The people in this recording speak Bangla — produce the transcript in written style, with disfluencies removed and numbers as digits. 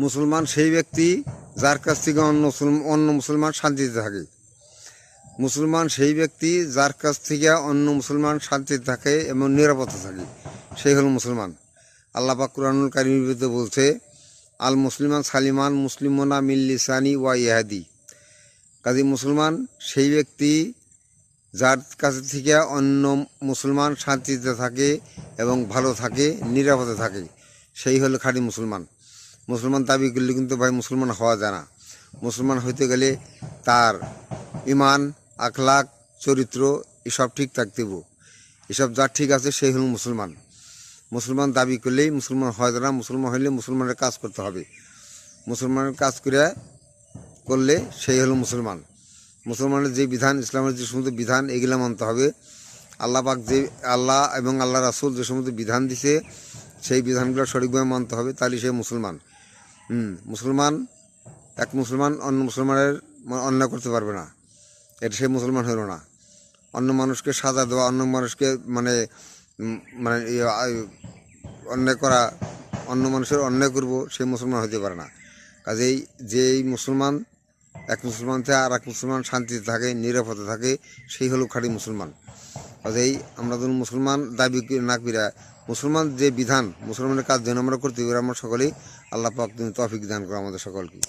মুসলমান সেই ব্যক্তি যার কাছ থেকে অন্য মুসলমান শান্তিতে থাকে। মুসলমান সেই ব্যক্তি যার কাছ থেকে অন্য মুসলমান শান্তিতে থাকে এবং নিরাপদে থাকে, সেই হল মুসলমান। আল্লাহ পাক কুরআনুল কারীমের ভিতরে বলছে, আল মুসলিমান সালিমান মুসলিমুনা মিন লিসানি ওয়া ইয়াদি। কাজী মুসলমান সেই ব্যক্তি যার কাছ থেকে অন্য মুসলমান শান্তিতে থাকে এবং ভালো থাকে, নিরাপদে থাকে, সেই হলো খাঁটি মুসলমান। মুসলমান দাবি করলে কিন্তু ভাই মুসলমান হওয়া যায় না। মুসলমান হইতে গেলে তার ইমান, আখলাক, চরিত্র এসব ঠিক থাকতে হবে। এসব যার ঠিক আছে সেই হল মুসলমান। মুসলমান দাবি করলেই মুসলমান হওয়া যায় না। মুসলমান হইলে মুসলমানের কাজ করতে হবে। মুসলমানের কাজ করলে সেই হলো মুসলমান। মুসলমানের যে বিধান, ইসলামের যে সমস্ত বিধান, এগুলো মানতে হবে। আল্লাহ এবং আল্লাহ রাসূল যে সমস্ত বিধান দিছে সেই বিধানগুলো সঠিকভাবে মানতে হবে, তাহলে সে মুসলমান। এক মুসলমান অন্য মুসলমানের অন্যায় করতে পারবে না, এটা সে মুসলমান হলো না। অন্য মানুষকে সাজা দেওয়া, অন্য মানুষকে মানে অন্যায় করা, অন্য মানুষের অন্যায় করব, সে মুসলমান হতে পারে না। কাজেই যেই মুসলমান এক মুসলমান থেকে আর এক মুসলমান শান্তিতে থাকে, নিরাপদে থাকে, সেই হলো খাঁটি মুসলমান। কাজেই আমরা যখন মুসলমান দাবি না করি, মুসলমান যে বিধান, মুসলমানের কাজ যেন আমরা করতে পারি, আমরা সকলেই আল্লাহ পাক তৌফিক দান করে আমাদের সকলকে।